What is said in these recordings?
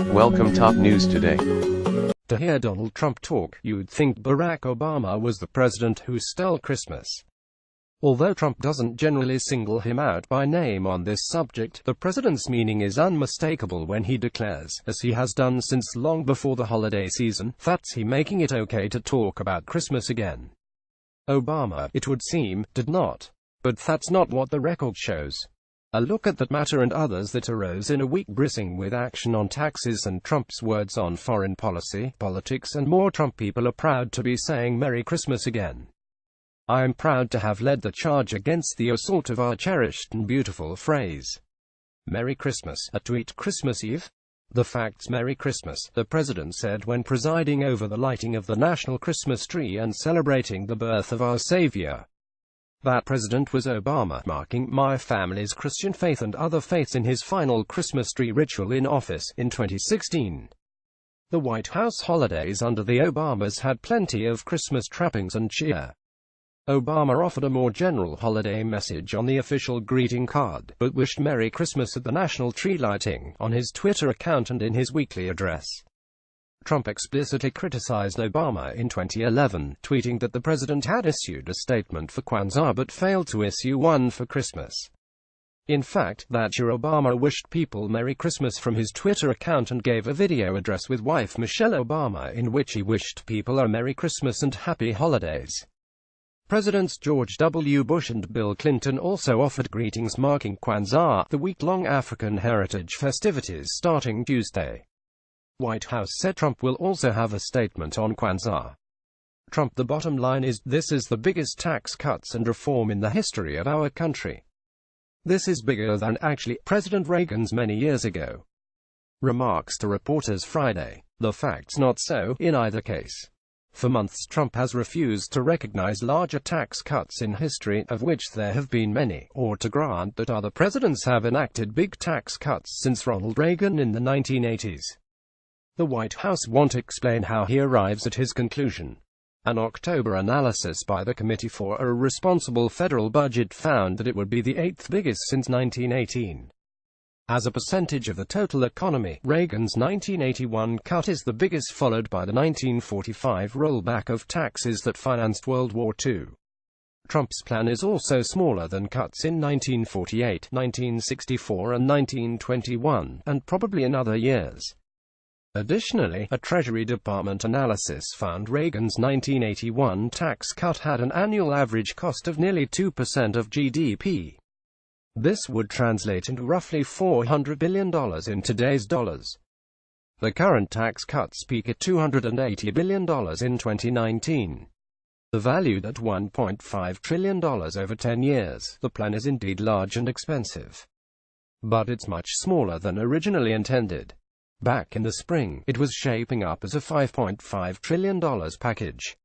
Welcome top news today. To hear Donald Trump talk, you'd think Barack Obama was the president who stole Christmas. Although Trump doesn't generally single him out by name on this subject, the president's meaning is unmistakable when he declares, as he has done since long before the holiday season, that's he making it okay to talk about Christmas again. Obama, it would seem, did not. But that's not what the record shows. A look at that matter and others that arose in a week bristling with action on taxes and Trump's words on foreign policy, politics and more. Trump people are proud to be saying Merry Christmas again. I am proud to have led the charge against the assault of our cherished and beautiful phrase. Merry Christmas, a tweet Christmas Eve? The facts. Merry Christmas, the president said when presiding over the lighting of the national Christmas tree and celebrating the birth of our Savior. That president was Obama, marking my family's Christian faith and other faiths in his final Christmas tree ritual in office in 2016. The White House holidays under the Obamas had plenty of Christmas trappings and cheer. Obama offered a more general holiday message on the official greeting card, but wished Merry Christmas at the national tree lighting, on his Twitter account and in his weekly address. Trump explicitly criticized Obama in 2011, tweeting that the president had issued a statement for Kwanzaa but failed to issue one for Christmas. In fact, that year Obama wished people Merry Christmas from his Twitter account and gave a video address with wife Michelle Obama in which he wished people a Merry Christmas and Happy Holidays. Presidents George W. Bush and Bill Clinton also offered greetings marking Kwanzaa, the week-long African heritage festivities starting Tuesday. White House said Trump will also have a statement on Kwanzaa. Trump: the bottom line is, this is the biggest tax cuts and reform in the history of our country. This is bigger than actually President Reagan's many years ago. Remarks to reporters Friday. The facts not so, in either case. For months Trump has refused to recognize larger tax cuts in history, of which there have been many, or to grant that other presidents have enacted big tax cuts since Ronald Reagan in the 1980s. The White House won't explain how he arrives at his conclusion. An October analysis by the Committee for a Responsible Federal Budget found that it would be the eighth biggest since 1918. As a percentage of the total economy, Reagan's 1981 cut is the biggest, followed by the 1945 rollback of taxes that financed World War II. Trump's plan is also smaller than cuts in 1948, 1964 and 1921, and probably in other years. Additionally, a Treasury Department analysis found Reagan's 1981 tax cut had an annual average cost of nearly 2% of GDP. This would translate into roughly $400 billion in today's dollars. The current tax cuts peak at $280 billion in 2019. Valued at $1.5 trillion over 10 years, the plan is indeed large and expensive. But it's much smaller than originally intended. Back in the spring, it was shaping up as a $5.5 trillion package.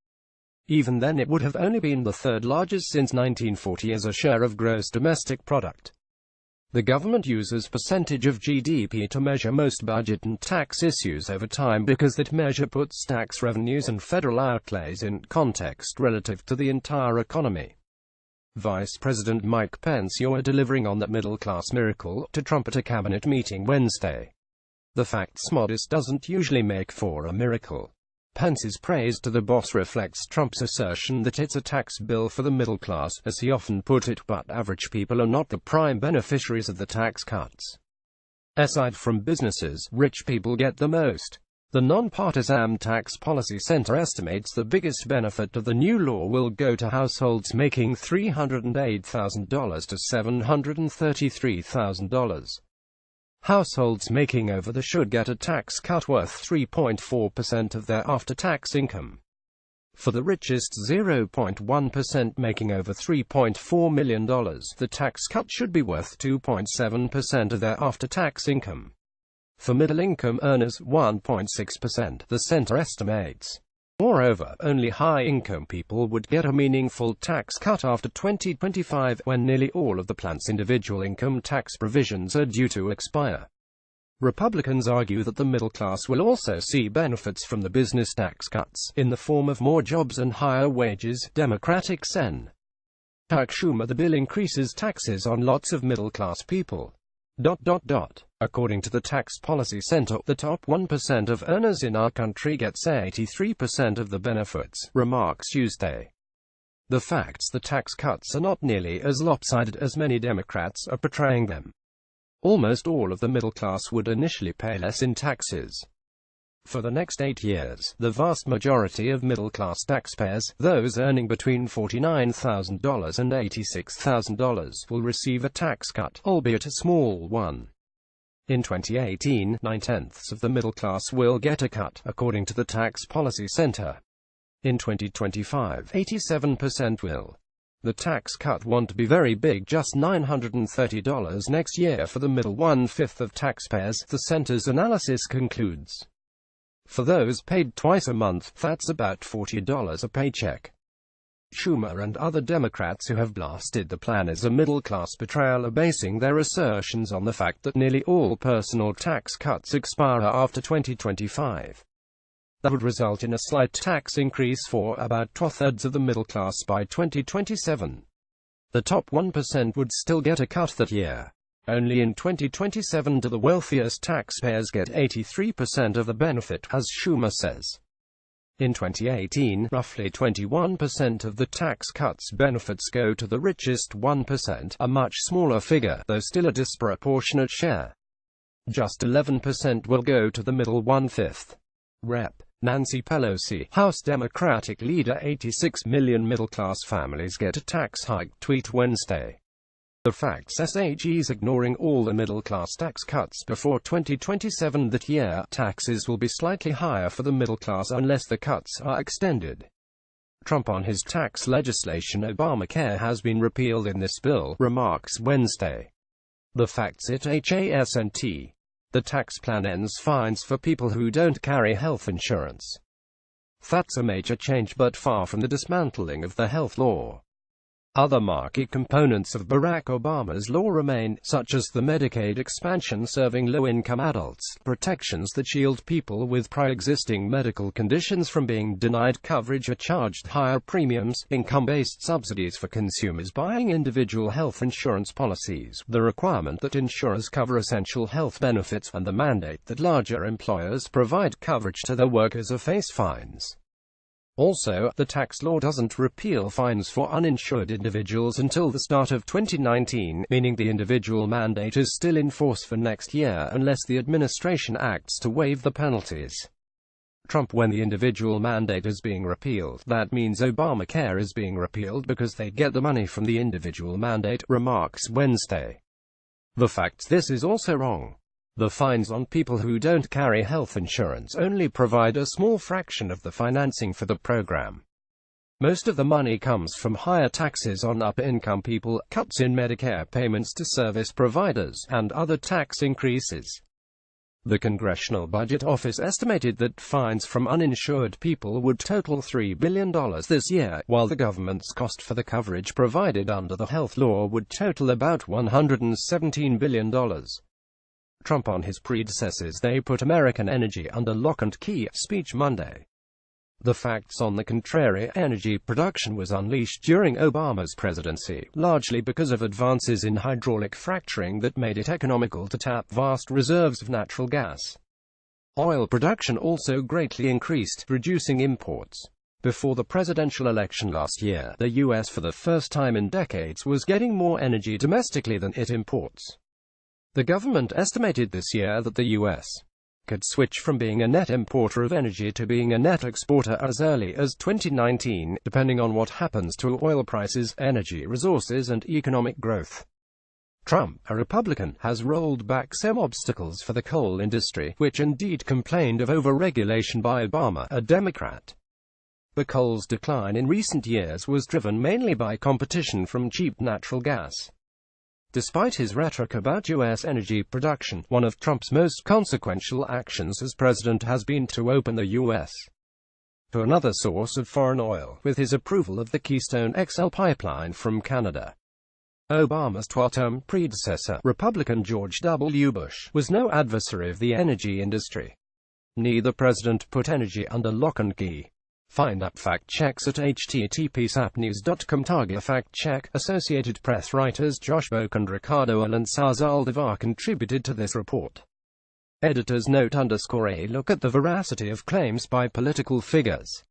Even then it would have only been the third largest since 1940 as a share of gross domestic product. The government uses percentage of GDP to measure most budget and tax issues over time because that measure puts tax revenues and federal outlays in context relative to the entire economy. Vice President Mike Pence is delivering on that middle-class miracle to Trump at a cabinet meeting Wednesday. The facts modest doesn't usually make for a miracle. Pence's praise to the boss reflects Trump's assertion that it's a tax bill for the middle class, as he often put it, but average people are not the prime beneficiaries of the tax cuts. Aside from businesses, rich people get the most. The nonpartisan Tax Policy Center estimates the biggest benefit of the new law will go to households making $308,000 to $733,000. Households making over the should get a tax cut worth 3.4% of their after-tax income. For the richest 0.1% making over $3.4 million, the tax cut should be worth 2.7% of their after-tax income. For middle-income earners, 1.6%, the center estimates. Moreover, only high-income people would get a meaningful tax cut after 2025, when nearly all of the plan's individual income tax provisions are due to expire. Republicans argue that the middle class will also see benefits from the business tax cuts, in the form of more jobs and higher wages. Democratic Sen. Chuck Schumer: the bill increases taxes on lots of middle-class people. According to the Tax Policy Center, the top 1% of earners in our country gets 83% of the benefits, remarks Tuesday. The facts: the tax cuts are not nearly as lopsided as many Democrats are portraying them. Almost all of the middle class would initially pay less in taxes. For the next 8 years, the vast majority of middle-class taxpayers, those earning between $49,000 and $86,000, will receive a tax cut, albeit a small one. In 2018, 9/10 of the middle class will get a cut, according to the Tax Policy Center. In 2025, 87% will. The tax cut won't be very big, just $930 next year for the middle one-fifth of taxpayers, the center's analysis concludes. For those paid twice a month, that's about $40 a paycheck. Schumer and other Democrats who have blasted the plan as a middle-class betrayal are basing their assertions on the fact that nearly all personal tax cuts expire after 2025. That would result in a slight tax increase for about 2/3 of the middle class by 2027. The top 1% would still get a cut that year. Only in 2027 do the wealthiest taxpayers get 83% of the benefit, as Schumer says. In 2018, roughly 21% of the tax cuts benefits go to the richest 1%, a much smaller figure, though still a disproportionate share. Just 11% will go to the middle one-fifth. Rep. Nancy Pelosi, House Democratic leader: 86 million middle-class families get a tax hike, tweet Wednesday. The facts: SHE's ignoring all the middle-class tax cuts before 2027. That year, taxes will be slightly higher for the middle class unless the cuts are extended. Trump on his tax legislation: Obamacare has been repealed in this bill, remarks Wednesday. The facts at HASNT. The tax plan ends fines for people who don't carry health insurance. That's a major change, but far from the dismantling of the health law. Other marquee components of Barack Obama's law remain, such as the Medicaid expansion serving low-income adults, protections that shield people with pre-existing medical conditions from being denied coverage or charged higher premiums, income-based subsidies for consumers buying individual health insurance policies, the requirement that insurers cover essential health benefits, and the mandate that larger employers provide coverage to their workers or face fines. Also, the tax law doesn't repeal fines for uninsured individuals until the start of 2019, meaning the individual mandate is still in force for next year unless the administration acts to waive the penalties. Trump: when the individual mandate is being repealed, that means Obamacare is being repealed because they get the money from the individual mandate, remarks Wednesday. The facts: this is also wrong. The fines on people who don't carry health insurance only provide a small fraction of the financing for the program. Most of the money comes from higher taxes on upper-income people, cuts in Medicare payments to service providers, and other tax increases. The Congressional Budget Office estimated that fines from uninsured people would total $3 billion this year, while the government's cost for the coverage provided under the health law would total about $117 billion. Trump on his predecessors: they put American energy under lock and key, speech Monday. The facts: on the contrary, energy production was unleashed during Obama's presidency, largely because of advances in hydraulic fracturing that made it economical to tap vast reserves of natural gas. Oil production also greatly increased, reducing imports. Before the presidential election last year, the U.S. for the first time in decades was getting more energy domestically than it imports. The government estimated this year that the U.S. could switch from being a net importer of energy to being a net exporter as early as 2019, depending on what happens to oil prices, energy resources, and economic growth. Trump, a Republican, has rolled back some obstacles for the coal industry, which indeed complained of over-regulation by Obama, a Democrat. The coal's decline in recent years was driven mainly by competition from cheap natural gas. Despite his rhetoric about U.S. energy production, one of Trump's most consequential actions as president has been to open the U.S. to another source of foreign oil, with his approval of the Keystone XL pipeline from Canada. Obama's two-term predecessor, Republican George W. Bush, was no adversary of the energy industry. Neither president put energy under lock and key. Find app fact checks at http://sapnews.com. Target fact check. Associated Press writers Josh Boak and Ricardo Alanzar Zaldivar contributed to this report. Editor's note _a look at the veracity of claims by political figures.